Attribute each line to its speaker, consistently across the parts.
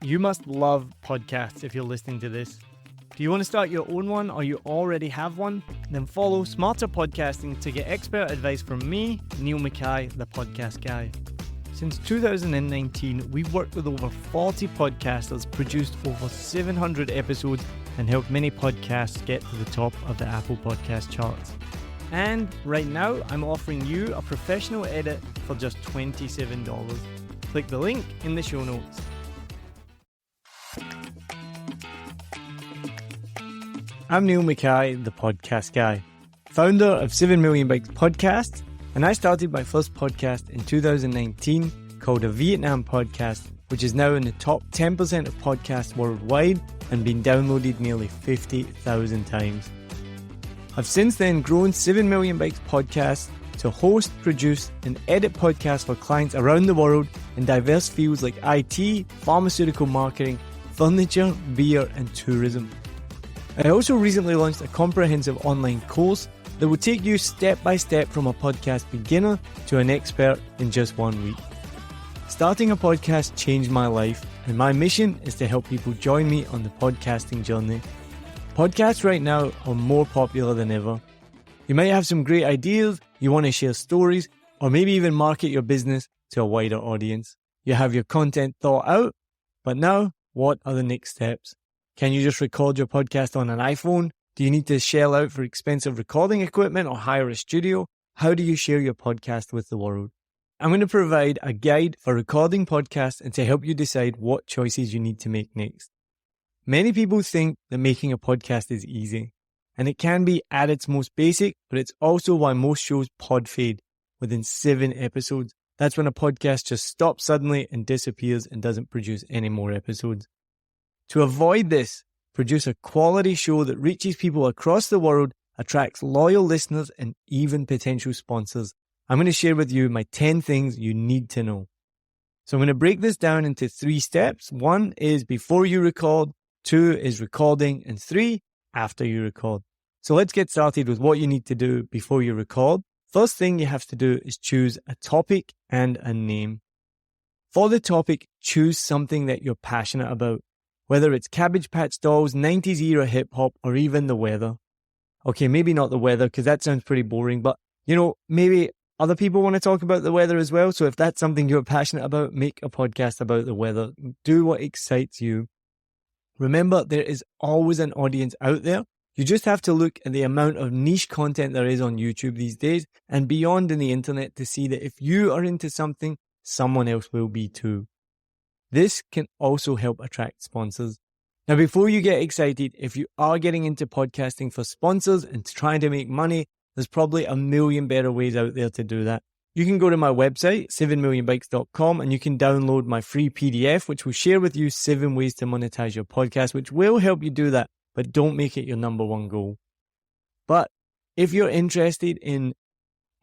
Speaker 1: You must love podcasts if you're listening to this. Do you want to start your own one or you already have one? Then follow Smarter Podcasting to get expert advice from me, Niall Mackay, the podcast guy. Since 2019, we've worked with over 40 podcasters, produced over 700 episodes, and helped many podcasts get to the top of the Apple Podcast charts. And right now, I'm offering you a professional edit for just $27. Click the link in the show notes. I'm Niall Mackay, the podcast guy, founder of 7 Million Bikes Podcast, and I started my first podcast in 2019 called A Vietnam Podcast, which is now in the top 10% of podcasts worldwide and been downloaded nearly 50,000 times. I've since then grown 7 Million Bikes Podcast to host, produce, and edit podcasts for clients around the world in diverse fields like IT, pharmaceutical marketing, furniture, beer, and tourism. I also recently launched a comprehensive online course that will take you step by step from a podcast beginner to an expert in just 1 week. Starting a podcast changed my life, and my mission is to help people join me on the podcasting journey. Podcasts right now are more popular than ever. You might have some great ideas, you want to share stories, or maybe even market your business to a wider audience. You have your content thought out, but now, what are the next steps? Can you just record your podcast on an iPhone? Do you need to shell out for expensive recording equipment or hire a studio? How do you share your podcast with the world? I'm going to provide a guide for recording podcasts and to help you decide what choices you need to make next. Many people think that making a podcast is easy, and it can be at its most basic, but it's also why most shows pod fade within 7 episodes. That's when a podcast just stops suddenly and disappears and doesn't produce any more episodes. To avoid this, produce a quality show that reaches people across the world, attracts loyal listeners, and even potential sponsors. I'm going to share with you my 10 things you need to know. So I'm going to break this down into 3 steps. 1 is before you record, 2 is recording, and 3, after you record. So let's get started with what you need to do before you record. First thing you have to do is choose a topic and a name. For the topic, choose something that you're passionate about. Whether it's Cabbage Patch Dolls, 90s era hip hop, or even the weather. Okay, maybe not the weather because that sounds pretty boring, but maybe other people want to talk about the weather as well. So if that's something you're passionate about, make a podcast about the weather. Do what excites you. Remember, there is always an audience out there. You just have to look at the amount of niche content there is on YouTube these days and beyond in the internet to see that if you are into something, someone else will be too. This can also help attract sponsors. Now, before you get excited, if you are getting into podcasting for sponsors and trying to make money, there's probably a million better ways out there to do that. You can go to my website, 7millionbikes.com, and you can download my free PDF, which will share with you 7 ways to monetize your podcast, which will help you do that, but don't make it your number 1 goal. But if you're interested in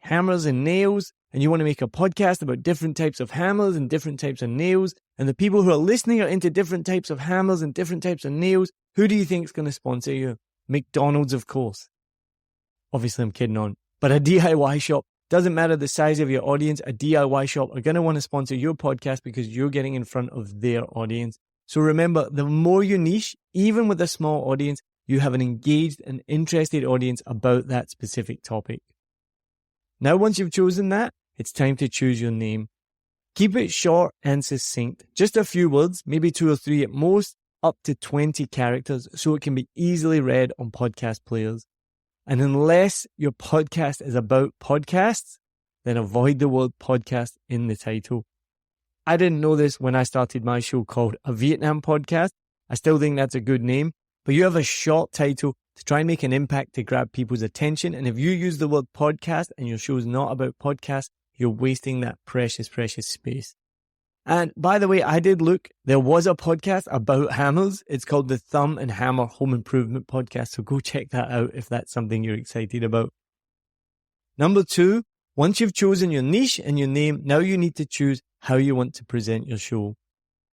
Speaker 1: hammers and nails, and you want to make a podcast about different types of hammers and different types of nails, and the people who are listening are into different types of hammers and different types of nails, who do you think is going to sponsor you? McDonald's, of course. Obviously, I'm kidding on. But a DIY shop, doesn't matter the size of your audience, a DIY shop are going to want to sponsor your podcast because you're getting in front of their audience. So remember, the more you niche, even with a small audience, you have an engaged and interested audience about that specific topic. Now, once you've chosen that, it's time to choose your name. Keep it short and succinct. Just a few words, maybe 2 or 3 at most, up to 20 characters, so it can be easily read on podcast players. And unless your podcast is about podcasts, then avoid the word podcast in the title. I didn't know this when I started my show called A Vietnam Podcast. I still think that's a good name, but you have a short title to try and make an impact to grab people's attention. And if you use the word podcast and your show is not about podcasts, you're wasting that precious, precious space. And by the way, I did look. There was a podcast about hammers. It's called the Thumb and Hammer Home Improvement Podcast. So go check that out if that's something you're excited about. Number 2, once you've chosen your niche and your name, now you need to choose how you want to present your show.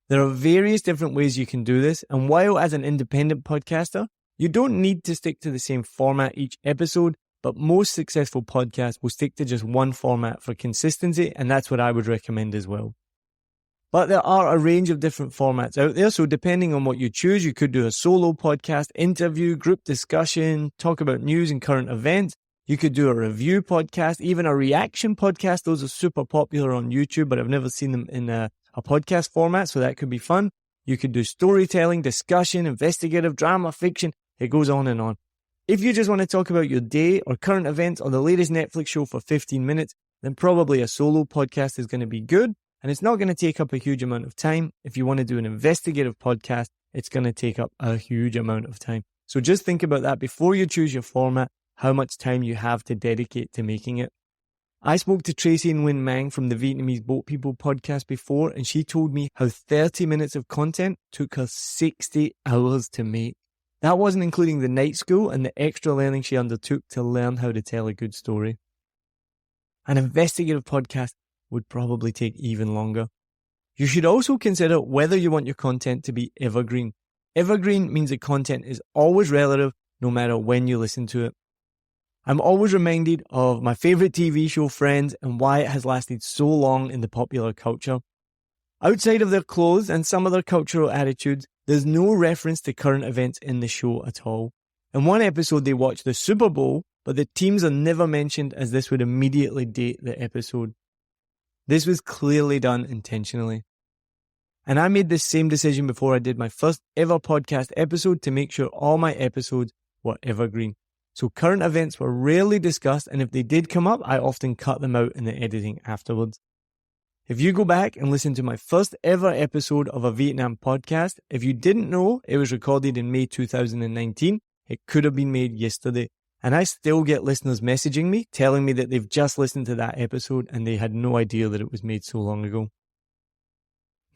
Speaker 1: There are various different ways you can do this. And while as an independent podcaster, you don't need to stick to the same format each episode, but most successful podcasts will stick to just one format for consistency, and that's what I would recommend as well. But there are a range of different formats out there. So depending on what you choose, you could do a solo podcast, interview, group discussion, talk about news and current events. You could do a review podcast, even a reaction podcast. Those are super popular on YouTube, but I've never seen them in a podcast format. So that could be fun. You could do storytelling, discussion, investigative, drama, fiction. It goes on and on. If you just want to talk about your day or current events or the latest Netflix show for 15 minutes, then probably a solo podcast is going to be good. And it's not going to take up a huge amount of time. If you want to do an investigative podcast, it's going to take up a huge amount of time. So just think about that before you choose your format, how much time you have to dedicate to making it. I spoke to Tracy and Nguyen Mang from the Vietnamese Boat People podcast before, and she told me how 30 minutes of content took her 60 hours to make. That wasn't including the night school and the extra learning she undertook to learn how to tell a good story. An investigative podcast would probably take even longer. You should also consider whether you want your content to be evergreen. Evergreen means the content is always relative no matter when you listen to it. I'm always reminded of my favorite TV show Friends and why it has lasted so long in the popular culture. Outside of their clothes and some of their cultural attitudes, there's no reference to current events in the show at all. In one episode, they watch the Super Bowl, but the teams are never mentioned as this would immediately date the episode. This was clearly done intentionally. And I made this same decision before I did my first ever podcast episode to make sure all my episodes were evergreen. So current events were rarely discussed, and if they did come up, I often cut them out in the editing afterwards. If you go back and listen to my first ever episode of a Vietnam podcast, if you didn't know it was recorded in May 2019, it could have been made yesterday. And I still get listeners messaging me, telling me that they've just listened to that episode and they had no idea that it was made so long ago.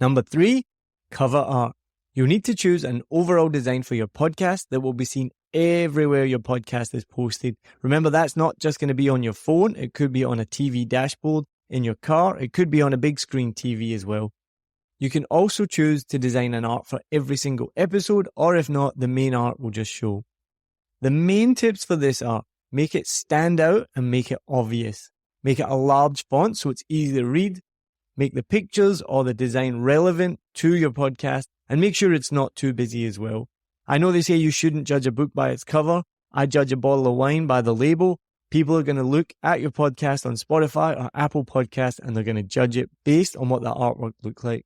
Speaker 1: Number 3, cover art. You need to choose an overall design for your podcast that will be seen everywhere your podcast is posted. Remember, that's not just going to be on your phone. It could be on a TV dashboard, in your car. It could be on a big screen TV as well. You can also choose to design an art for every single episode, or if not, the main art will just show. The main tips for this are make it stand out and make it obvious. Make it a large font so it's easy to read. Make the pictures or the design relevant to your podcast, and make sure it's not too busy as well. I know they say you shouldn't judge a book by its cover. I judge a bottle of wine by the label. People are going to look at your podcast on Spotify or Apple Podcasts and they're going to judge it based on what the artwork looks like.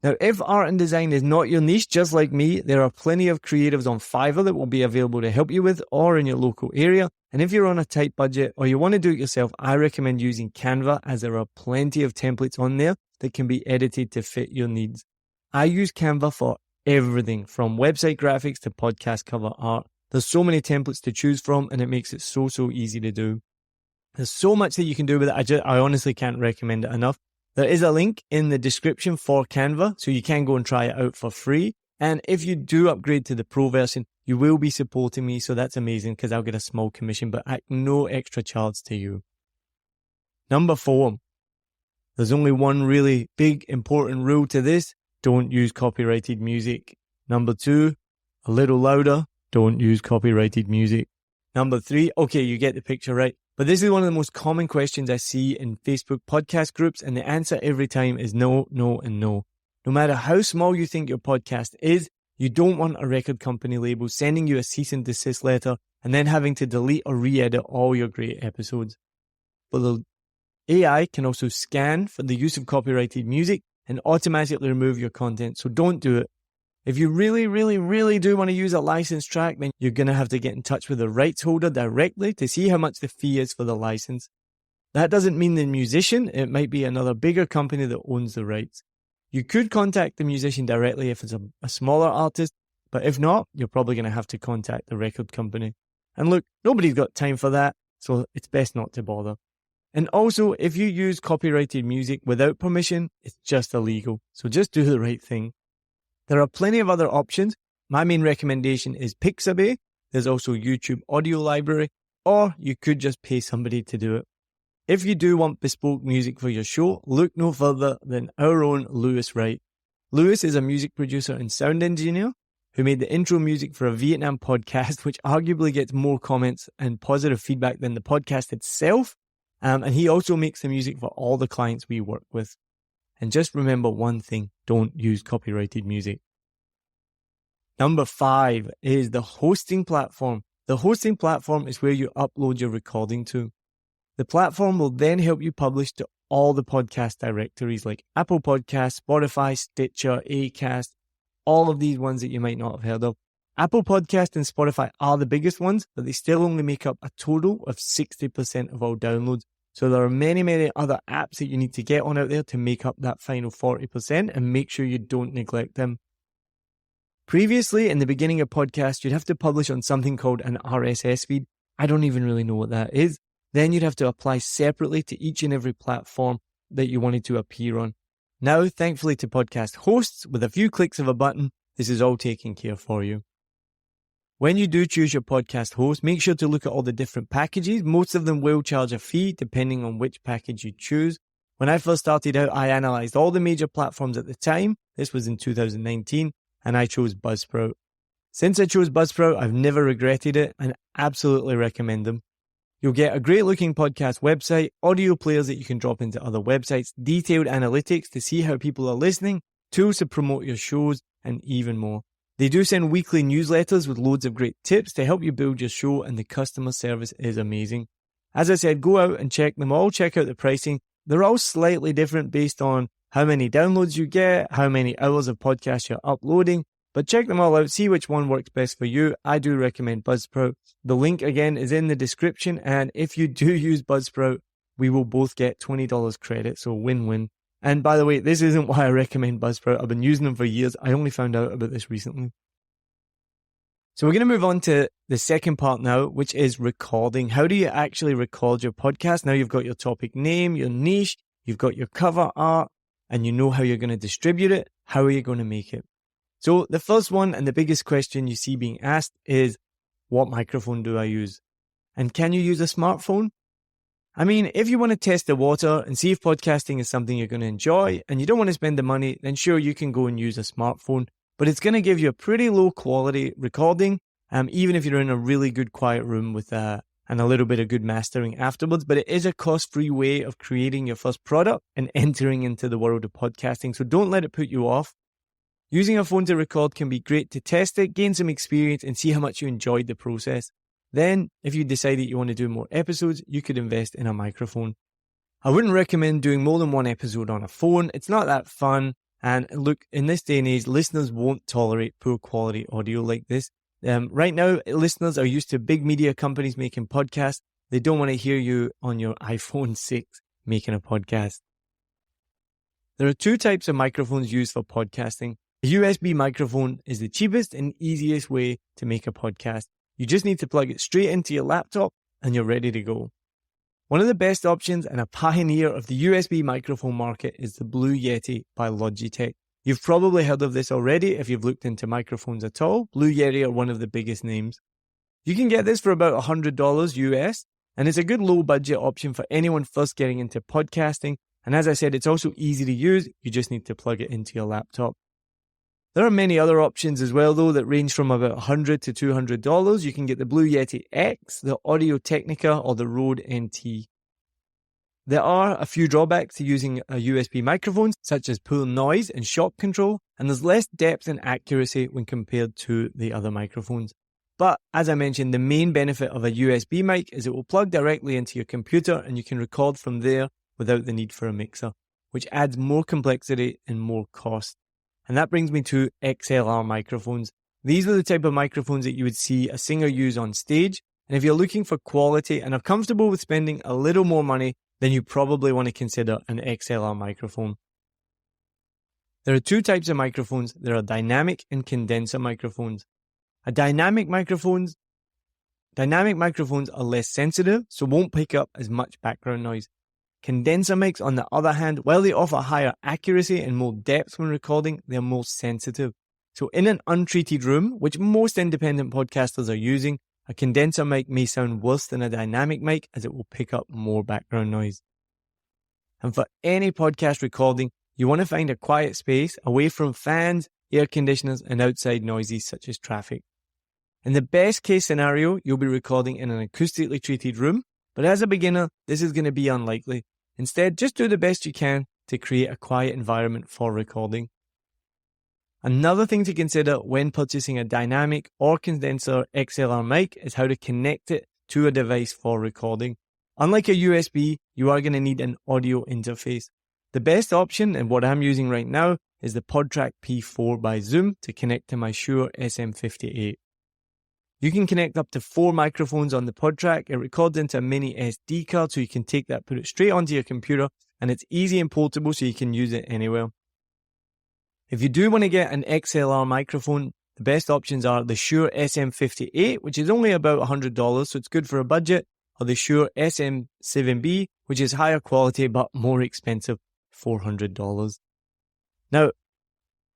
Speaker 1: Now, if art and design is not your niche, just like me, there are plenty of creatives on Fiverr that will be available to help you with, or in your local area. And if you're on a tight budget or you want to do it yourself, I recommend using Canva, as there are plenty of templates on there that can be edited to fit your needs. I use Canva for everything from website graphics to podcast cover art. There's so many templates to choose from and it makes it so easy to do. There's so much that you can do with it. I honestly can't recommend it enough. There is a link in the description for Canva, so you can go and try it out for free. And if you do upgrade to the pro version, you will be supporting me, so that's amazing because I'll get a small commission, but at no extra charge to you. Number 4, there's only one really big important rule to this. Don't use copyrighted music. Number 2, a little louder. Don't use copyrighted music. Number 3, okay, you get the picture, right? But this is one of the most common questions I see in Facebook podcast groups, and the answer every time is no, no, and no. No matter how small you think your podcast is, you don't want a record company label sending you a cease and desist letter and then having to delete or re-edit all your great episodes. But the AI can also scan for the use of copyrighted music and automatically remove your content, so don't do it. If you really, really, really do want to use a licensed track, then you're going to have to get in touch with the rights holder directly to see how much the fee is for the license. That doesn't mean the musician. It might be another bigger company that owns the rights. You could contact the musician directly if it's a smaller artist, but if not, you're probably going to have to contact the record company. And look, nobody's got time for that, so it's best not to bother. And also, if you use copyrighted music without permission, it's just illegal. So just do the right thing. There are plenty of other options. My main recommendation is Pixabay. There's also YouTube Audio Library, or you could just pay somebody to do it. If you do want bespoke music for your show, look no further than our own Lewis Wright. Lewis is a music producer and sound engineer who made the intro music for a Vietnam podcast, which arguably gets more comments and positive feedback than the podcast itself. And he also makes the music for all the clients we work with. And just remember one thing, don't use copyrighted music. Number 5 is the hosting platform. The hosting platform is where you upload your recording to. The platform will then help you publish to all the podcast directories like Apple Podcasts, Spotify, Stitcher, Acast, all of these ones that you might not have heard of. Apple Podcast and Spotify are the biggest ones, but they still only make up a total of 60% of all downloads. So there are many, many other apps that you need to get on out there to make up that final 40% and make sure you don't neglect them. Previously, in the beginning of podcasts, you'd have to publish on something called an RSS feed. I don't even really know what that is. Then you'd have to apply separately to each and every platform that you wanted to appear on. Now, thankfully to podcast hosts, with a few clicks of a button, this is all taken care for you. When you do choose your podcast host, make sure to look at all the different packages. Most of them will charge a fee depending on which package you choose. When I first started out, I analyzed all the major platforms at the time. This was in 2019. And I chose Buzzsprout. Since I chose Buzzsprout, I've never regretted it and absolutely recommend them. You'll get a great looking podcast website, audio players that you can drop into other websites, detailed analytics to see how people are listening, tools to promote your shows, and even more. They do send weekly newsletters with loads of great tips to help you build your show, and the customer service is amazing. As I said, go out and check them all, check out the pricing. They're all slightly different based on how many downloads you get, how many hours of podcast you're uploading, but check them all out, see which one works best for you. I do recommend Buzzsprout. The link again is in the description, and if you do use Buzzsprout, we will both get $20 credit, so win-win. And by the way, this isn't why I recommend Buzzsprout. I've been using them for years. I only found out about this recently. So we're going to move on to the second part now, which is recording. How do you actually record your podcast? Now you've got your topic name, your niche, you've got your cover art, and you know how you're going to distribute it. How are you going to make it? So the first one and the biggest question you see being asked is, what microphone do I use? And can you use a smartphone? I mean, if you want to test the water and see if podcasting is something you're going to enjoy and you don't want to spend the money, then sure, you can go and use a smartphone, but it's going to give you a pretty low quality recording, even if you're in a really good quiet room with and a little bit of good mastering afterwards. But it is a cost-free way of creating your first product and entering into the world of podcasting. So don't let it put you off. Using a phone to record can be great to test it, gain some experience, and see how much you enjoyed the process. Then, if you decide that you want to do more episodes, you could invest in a microphone. I wouldn't recommend doing more than one episode on a phone. It's not that fun. And look, in this day and age, listeners won't tolerate poor quality audio like this. Right now, listeners are used to big media companies making podcasts. They don't want to hear you on your iPhone 6 making a podcast. There are two types of microphones used for podcasting. A USB microphone is the cheapest and easiest way to make a podcast. You just need to plug it straight into your laptop and you're ready to go. One of the best options and a pioneer of the USB microphone market is the Blue Yeti by Logitech. You've probably heard of this already if you've looked into microphones at all. Blue Yeti are one of the biggest names. You can get this for about $100 US, and it's a good low budget option for anyone first getting into podcasting. And as I said, it's also easy to use. You just need to plug it into your laptop. There are many other options as well, though, that range from about $100 to $200. You can get the Blue Yeti X, the Audio Technica, or the Rode NT. There are a few drawbacks to using a USB microphone, such as poor noise and shock control, and there's less depth and accuracy when compared to the other microphones. But as I mentioned, the main benefit of a USB mic is it will plug directly into your computer and you can record from there without the need for a mixer, which adds more complexity and more cost. And that brings me to XLR microphones. These are the type of microphones that you would see a singer use on stage. And if you're looking for quality and are comfortable with spending a little more money, then you probably want to consider an XLR microphone. There are two types of microphones. There are dynamic and condenser microphones. Dynamic microphones are less sensitive, so won't pick up as much background noise. Condenser mics, on the other hand, while they offer higher accuracy and more depth when recording, they're more sensitive. So in an untreated room, which most independent podcasters are using, a condenser mic may sound worse than a dynamic mic as it will pick up more background noise. And for any podcast recording, you want to find a quiet space away from fans, air conditioners, and outside noises such as traffic. In the best case scenario, you'll be recording in an acoustically treated room, but as a beginner, this is going to be unlikely. Instead, just do the best you can to create a quiet environment for recording. Another thing to consider when purchasing a dynamic or condenser XLR mic is how to connect it to a device for recording. Unlike a USB, you are going to need an audio interface. The best option, and what I'm using right now, is the PodTrack P4 by Zoom to connect to my Shure SM58. You can connect up to 4 microphones on the PodTrack. It records into a mini SD card, so you can take that, put it straight onto your computer, and it's easy and portable, so you can use it anywhere. If you do want to get an XLR microphone, the best options are the Shure SM58, which is only about $100, so it's good for a budget, or the Shure SM7B, which is higher quality but more expensive, $400. Now,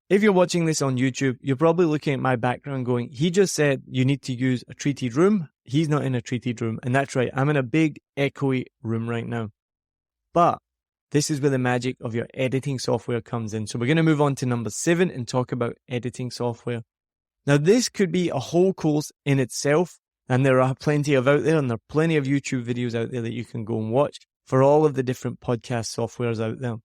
Speaker 1: if you're watching this on YouTube, you're probably looking at my background going, he just said you need to use a treated room. He's not in a treated room. And that's right, I'm in a big echoey room right now. But this is where the magic of your editing software comes in. So we're going to move on to number 7 and talk about editing software. Now, this could be a whole course in itself, and there are plenty of out there, and there are plenty of YouTube videos out there that you can go and watch for all of the different podcast softwares out there.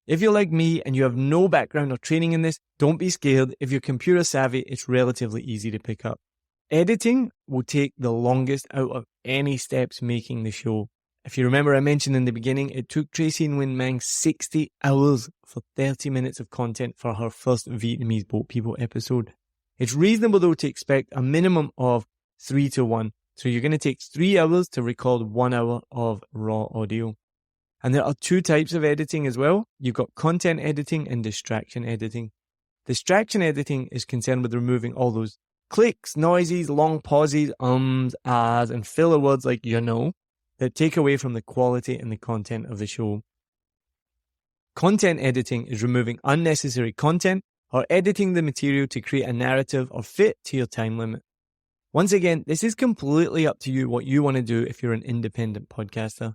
Speaker 1: If you're like me and you have no background or training in this, don't be scared. If you're computer savvy, it's relatively easy to pick up. Editing will take the longest out of any steps making the show. If you remember, I mentioned in the beginning, it took Tracy and Win Mang 60 hours for 30 minutes of content for her first Vietnamese Boat People episode. It's reasonable, though, to expect a minimum of 3-1. So you're going to take 3 hours to record 1 hour of raw audio. And there are 2 types of editing as well. You've got content editing and distraction editing. Distraction editing is concerned with removing all those clicks, noises, long pauses, ahs, and filler words like that take away from the quality and the content of the show. Content editing is removing unnecessary content or editing the material to create a narrative or fit to your time limit. Once again, this is completely up to you what you want to do if you're an independent podcaster.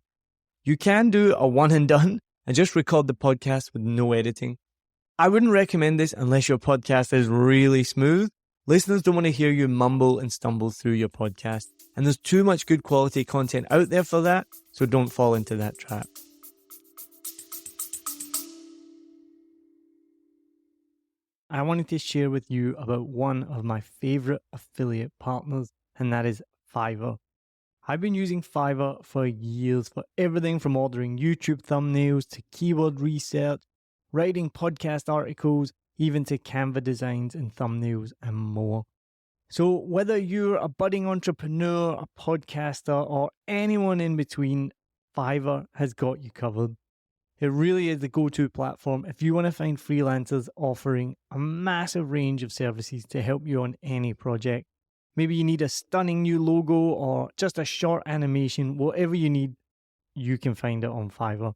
Speaker 1: You can do a one and done and just record the podcast with no editing. I wouldn't recommend this unless your podcast is really smooth. Listeners don't want to hear you mumble and stumble through your podcast. And there's too much good quality content out there for that, so don't fall into that trap. I wanted to share with you about one of my favorite affiliate partners, and that is Fiverr. I've been using Fiverr for years for everything from ordering YouTube thumbnails to keyword research, writing podcast articles, even to Canva designs and thumbnails and more. So whether you're a budding entrepreneur, a podcaster, or anyone in between, Fiverr has got you covered. It really is the go-to platform if you want to find freelancers offering a massive range of services to help you on any project. Maybe you need a stunning new logo or just a short animation, whatever you need, you can find it on Fiverr.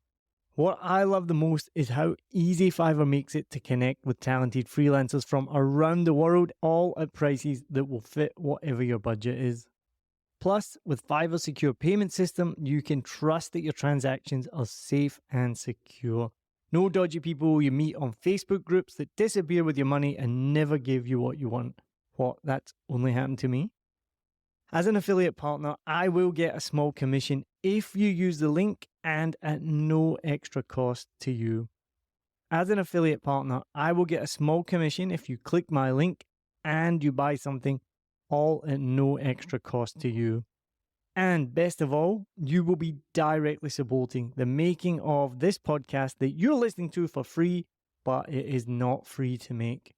Speaker 1: What I love the most is how easy Fiverr makes it to connect with talented freelancers from around the world, all at prices that will fit whatever your budget is. Plus, with Fiverr's secure payment system, you can trust that your transactions are safe and secure. No dodgy people you meet on Facebook groups that disappear with your money and never give you what you want. What, that's only happened to me? As an affiliate partner, I will get a small commission if you use the link and at no extra cost to you. As an affiliate partner, I will get a small commission if you click my link and you buy something, all at no extra cost to you. And best of all, you will be directly supporting the making of this podcast that you're listening to for free, but it is not free to make.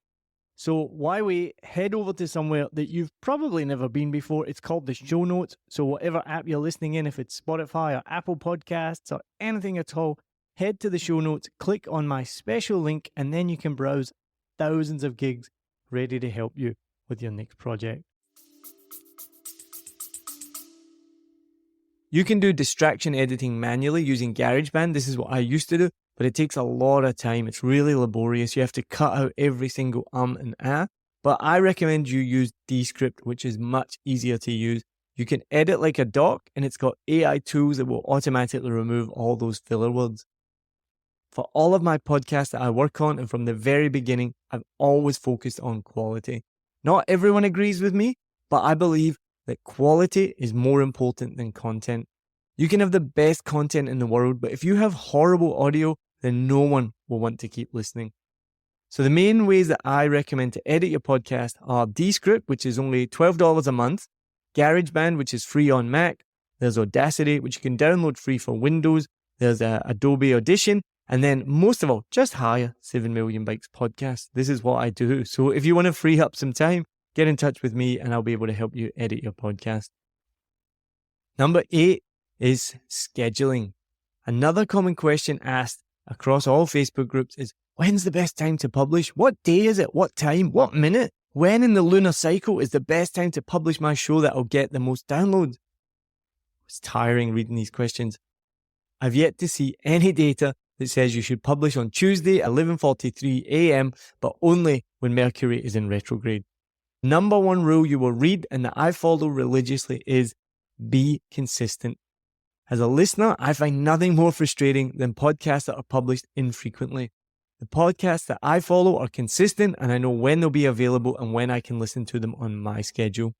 Speaker 1: So why wait? Head over to somewhere that you've probably never been before. It's called the show notes. So whatever app you're listening in, if it's Spotify or Apple Podcasts or anything at all, head to the show notes, click on my special link, and then you can browse thousands of gigs ready to help you with your next project. You can do distraction editing manually using GarageBand. This is what I used to do, but it takes a lot of time. It's really laborious. You have to cut out every single and ah. But I recommend you use Descript, which is much easier to use. You can edit like a doc, and it's got AI tools that will automatically remove all those filler words. For all of my podcasts that I work on, and from the very beginning, I've always focused on quality. Not everyone agrees with me, but I believe that quality is more important than content. You can have the best content in the world, but if you have horrible audio, then no one will want to keep listening. So the main ways that I recommend to edit your podcast are Descript, which is only $12 a month, GarageBand, which is free on Mac, there's Audacity, which you can download free for Windows, there's Adobe Audition, and then most of all, just hire 7 Million Bikes Podcast. This is what I do. So if you want to free up some time, get in touch with me and I'll be able to help you edit your podcast. Number 8 is scheduling. Another common question asked across all Facebook groups is, when's the best time to publish? What day is it? What time? What minute? When in the lunar cycle is the best time to publish my show that will get the most downloads? It's tiring reading these questions. I've yet to see any data that says you should publish on Tuesday at 11:43 a.m., but only when Mercury is in retrograde. Number one rule you will read and that I follow religiously is be consistent. As a listener, I find nothing more frustrating than podcasts that are published infrequently. The podcasts that I follow are consistent and I know when they'll be available and when I can listen to them on my schedule.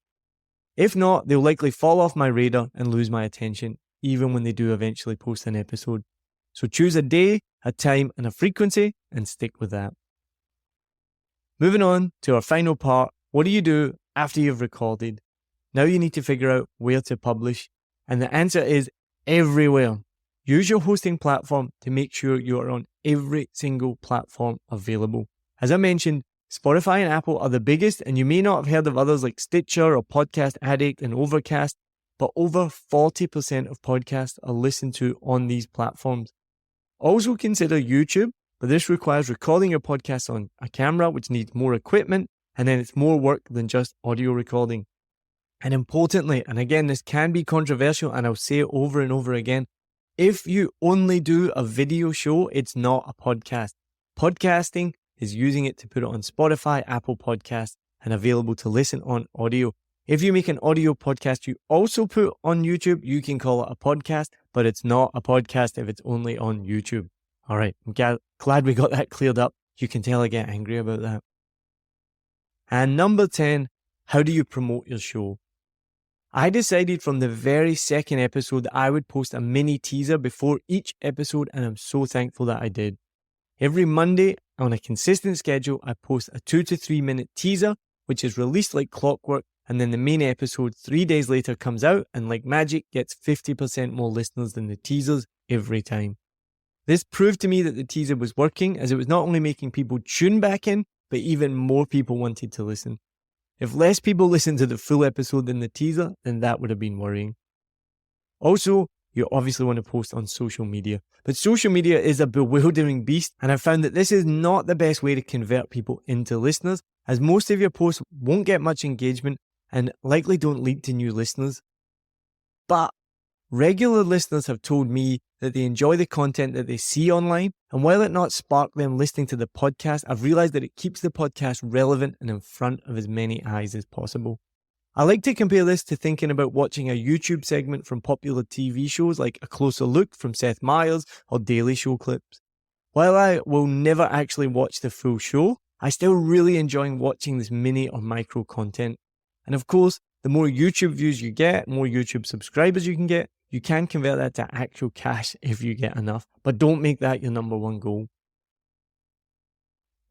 Speaker 1: If not, they'll likely fall off my radar and lose my attention, even when they do eventually post an episode. So choose a day, a time, and a frequency and stick with that. Moving on to our final part, what do you do after you've recorded? Now you need to figure out where to publish. And the answer is everywhere. Use your hosting platform to make sure you are on every single platform available. As I mentioned, Spotify and Apple are the biggest, and you may not have heard of others like Stitcher or Podcast Addict and Overcast, but over 40% of podcasts are listened to on these platforms. Also consider YouTube, but this requires recording your podcast on a camera, which needs more equipment, and then it's more work than just audio recording. And importantly, and again, this can be controversial, and I'll say it over and over again, if you only do a video show, it's not a podcast. Podcasting is using it to put it on Spotify, Apple Podcasts, and available to listen on audio. If you make an audio podcast you also put on YouTube, you can call it a podcast, but it's not a podcast if it's only on YouTube. All right, I'm glad we got that cleared up. You can tell I get angry about that. And number 10, how do you promote your show? I decided from the very second episode that I would post a mini teaser before each episode, and I'm so thankful that I did. Every Monday on a consistent schedule, I post a 2 to 3 minute teaser, which is released like clockwork, and then the main episode 3 days later comes out and like magic gets 50% more listeners than the teasers every time. This proved to me that the teaser was working, as it was not only making people tune back in, but even more people wanted to listen. If less people listened to the full episode than the teaser, then that would have been worrying. Also, you obviously want to post on social media. But social media is a bewildering beast, and I found that this is not the best way to convert people into listeners, as most of your posts won't get much engagement and likely don't lead to new listeners. But regular listeners have told me that they enjoy the content that they see online, and while it not spark them listening to the podcast, I've realized that it keeps the podcast relevant and in front of as many eyes as possible. I like to compare this to thinking about watching a YouTube segment from popular TV shows like A Closer Look from Seth Meyers or Daily Show clips. While I will never actually watch the full show, I still really enjoy watching this mini or micro content. And of course, the more YouTube views you get, more YouTube subscribers you can convert that to actual cash if you get enough, but don't make that your number one goal.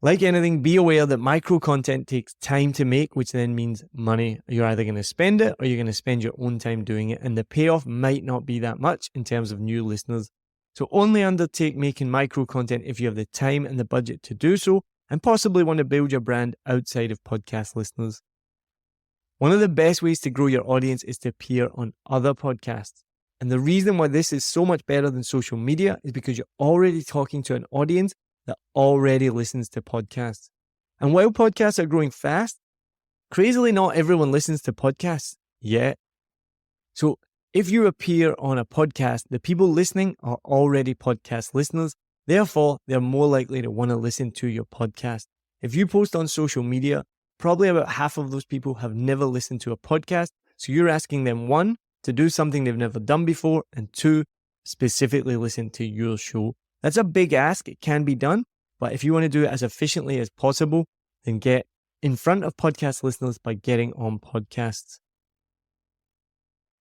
Speaker 1: Like anything, be aware that micro content takes time to make, which then means money. You're either going to spend it or you're going to spend your own time doing it, and the payoff might not be that much in terms of new listeners. So only undertake making micro content if you have the time and the budget to do so, and possibly want to build your brand outside of podcast listeners. One of the best ways to grow your audience is to appear on other podcasts. And the reason why this is so much better than social media is because you're already talking to an audience that already listens to podcasts. And while podcasts are growing fast, crazily not everyone listens to podcasts yet. So if you appear on a podcast, the people listening are already podcast listeners. Therefore, they're more likely to want to listen to your podcast. If you post on social media, probably about half of those people have never listened to a podcast. So you're asking them, 1, to do something they've never done before, and 2, specifically listen to your show. That's a big ask. It can be done, but if you want to do it as efficiently as possible, then get in front of podcast listeners by getting on podcasts.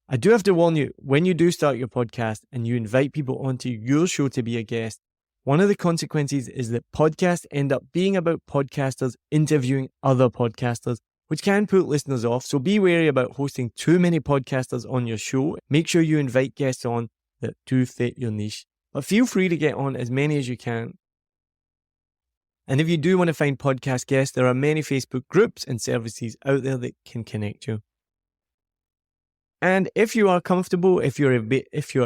Speaker 1: I do have to warn you, when you do start your podcast and you invite people onto your show to be a guest, one of the consequences is that podcasts end up being about podcasters interviewing other podcasters, which can put listeners off. So be wary about hosting too many podcasters on your show. Make sure you invite guests on that do fit your niche. But feel free to get on as many as you can. And if you do want to find podcast guests, there are many Facebook groups and services out there that can connect you. And if you are comfortable, if you're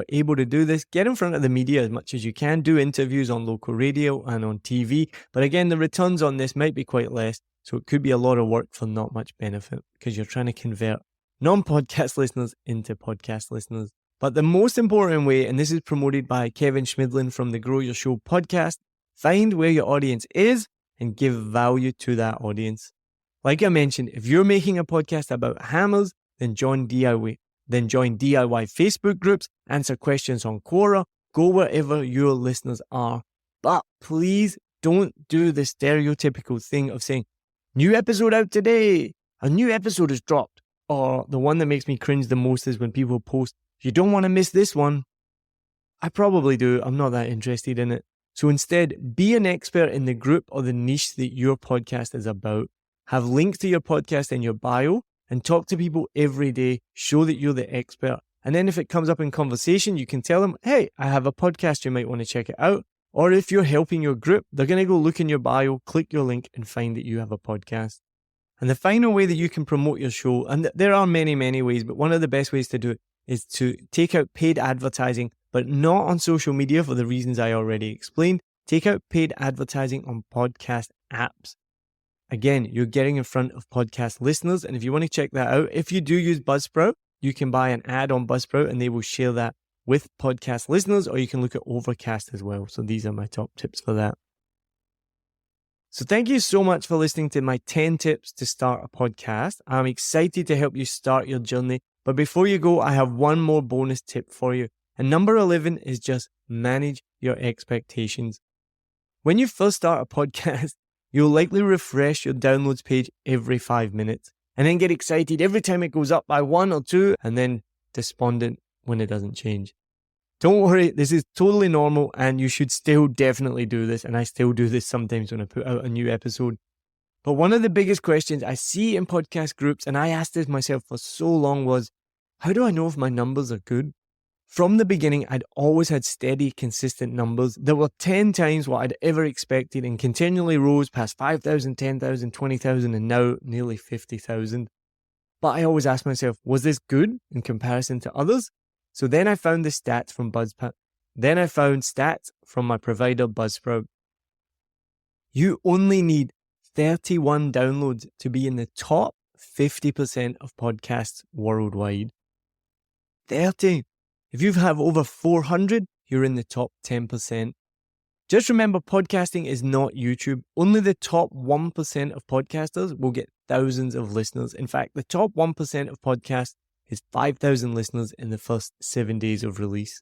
Speaker 1: able to do this, get in front of the media as much as you can. Do interviews on local radio and on TV. But again, the returns on this might be quite less. So it could be a lot of work for not much benefit because you're trying to convert non-podcast listeners into podcast listeners. But the most important way, and this is promoted by Kevin Schmidlin from the Grow Your Show podcast, find where your audience is and give value to that audience. Like I mentioned, if you're making a podcast about hammers, then join DIY Facebook groups, answer questions on Quora, go wherever your listeners are. But please don't do the stereotypical thing of saying, new episode out today, a new episode is dropped. Or the one that makes me cringe the most is when people post, you don't want to miss this one. I probably do. I'm not that interested in it. So instead, be an expert in the group or the niche that your podcast is about. Have links to your podcast in your bio and talk to people every day. Show that you're the expert. And then if it comes up in conversation, you can tell them, hey, I have a podcast. You might want to check it out. Or if you're helping your group, they're going to go look in your bio, click your link and find that you have a podcast. And the final way that you can promote your show, and there are many, many ways, but one of the best ways to do it is to take out paid advertising, but not on social media for the reasons I already explained. Take out paid advertising on podcast apps. Again, you're getting in front of podcast listeners. And if you want to check that out, if you do use Buzzsprout, you can buy an ad on Buzzsprout and they will share that with podcast listeners, or you can look at Overcast as well. So these are my top tips for that. So thank you so much for listening to my 10 tips to start a podcast. I'm excited to help you start your journey. But before you go, I have one more bonus tip for you. And number 11 is just manage your expectations. When you first start a podcast, you'll likely refresh your downloads page every 5 minutes and then get excited every time it goes up by 1 or 2 and then despondent when it doesn't change. Don't worry, this is totally normal and you should still definitely do this. And I still do this sometimes when I put out a new episode. But one of the biggest questions I see in podcast groups, and I asked this myself for so long, was, how do I know if my numbers are good? From the beginning, I'd always had steady, consistent numbers that were 10 times what I'd ever expected and continually rose past 5,000, 10,000, 20,000, and now nearly 50,000. But I always asked myself, was this good in comparison to others? So then I found the stats from Buzzsprout. Then I found stats from my provider, Buzzsprout. You only need 31 downloads to be in the top 50% of podcasts worldwide. 30. If you have over 400, you're in the top 10%. Just remember, podcasting is not YouTube. Only the top 1% of podcasters will get thousands of listeners. In fact, the top 1% of podcasts is 5,000 listeners in the first 7 days of release.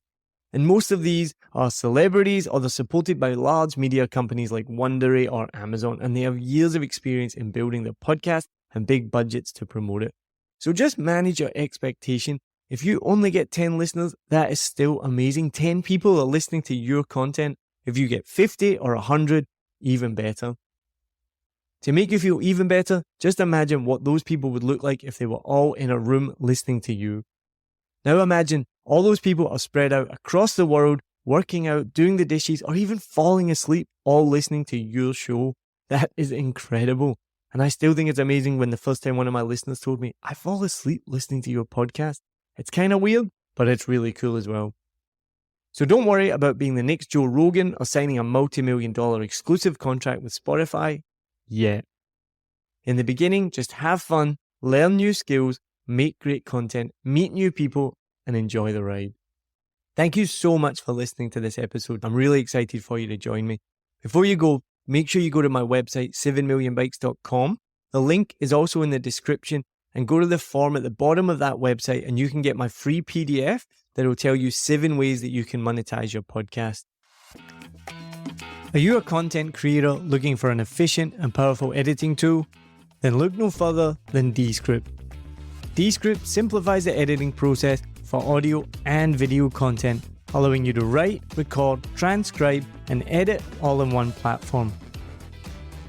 Speaker 1: And most of these are celebrities or they're supported by large media companies like Wondery or Amazon, and they have years of experience in building their podcast and big budgets to promote it. So just manage your expectation. If you only get 10 listeners, that is still amazing. 10 people are listening to your content. If you get 50 or 100, even better. To make you feel even better, just imagine what those people would look like if they were all in a room listening to you. Now imagine all those people are spread out across the world, working out, doing the dishes, or even falling asleep, all listening to your show. That is incredible. And I still think it's amazing when the first time one of my listeners told me, I fall asleep listening to your podcast. It's kind of weird, but it's really cool as well. So don't worry about being the next Joe Rogan or signing a multi-million-dollar exclusive contract with Spotify yet. In the beginning, just have fun, learn new skills, make great content, meet new people, and enjoy the ride. Thank you so much for listening to this episode. I'm really excited for you to join me. Before you go, make sure you go to my website, 7millionbikes.com. The link is also in the description, and go to the form at the bottom of that website and you can get my free PDF that will tell you 7 ways that you can monetize your podcast. Are you a content creator looking for an efficient and powerful editing tool? Then look no further than Descript. Descript simplifies the editing process for audio and video content allowing you to write, record, transcribe, and edit all in one platform.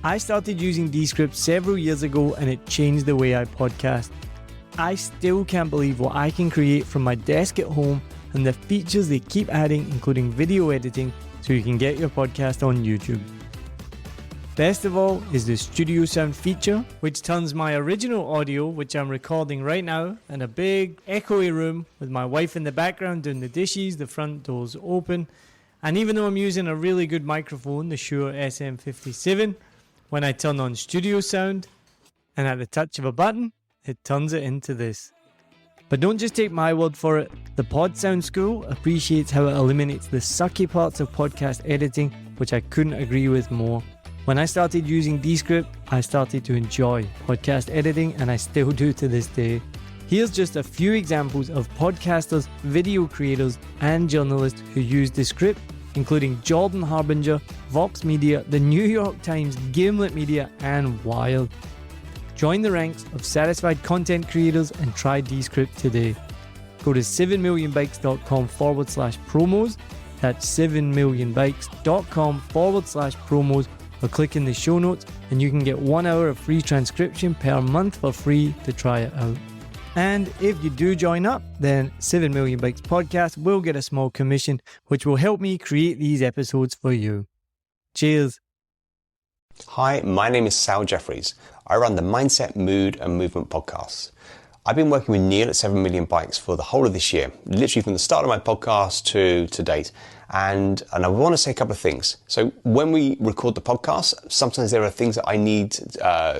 Speaker 1: I started using Descript several years ago and it changed the way I podcast. I still can't believe what I can create from my desk at home and the features they keep adding, including video editing, so you can get your podcast on YouTube. Best of all is the studio sound feature, which turns my original audio, which I'm recording right now, in a big echoey room with my wife in the background doing the dishes, the front doors open. And even though I'm using a really good microphone, the Shure SM57, when I turn on studio sound and at the touch of a button, it turns it into this. But don't just take my word for it. The Pod Sound School appreciates how it eliminates the sucky parts of podcast editing, which I couldn't agree with more. When I started using Descript, I started to enjoy podcast editing, and I still do to this day. Here's just a few examples of podcasters, video creators, and journalists who use Descript, including Jordan Harbinger, Vox Media, The New York Times, Gimlet Media, and Wired. Join the ranks of satisfied content creators and try Descript today. Go to 7millionbikes.com/promos. That's 7millionbikes.com/promos, or click in the show notes and you can get 1 hour of free transcription per month for free to try it out. And if you do join up, then 7 Million Bikes Podcast will get a small commission, which will help me create these episodes for you. Cheers.
Speaker 2: Hi, my name is Sal Jeffries. I run the Mindset, Mood and Movement podcasts. I've been working with Neil at 7 Million Bikes for the whole of this year, literally from the start of my podcast to date. And I want to say a couple of things. So when we record the podcast, sometimes there are things that I need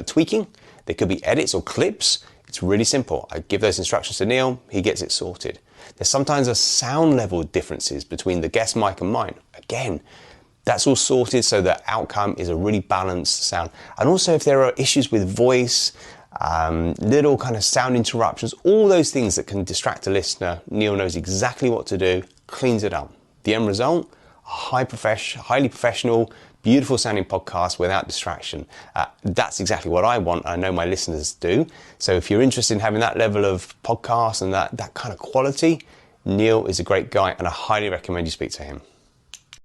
Speaker 2: tweaking. There could be edits or clips. It's really simple. I give those instructions to Neil, he gets it sorted. There's sometimes a sound level differences between the guest mic and mine. Again, that's all sorted so the outcome is a really balanced sound. And also if there are issues with voice, little kind of sound interruptions, all those things that can distract a listener, Neil knows exactly what to do, cleans it up. The end result, highly professional, beautiful sounding podcast without distraction. That's exactly what I want. I know my listeners do. So if you're interested in having that level of podcast and that kind of quality, Neil is a great guy and I highly recommend you speak to him.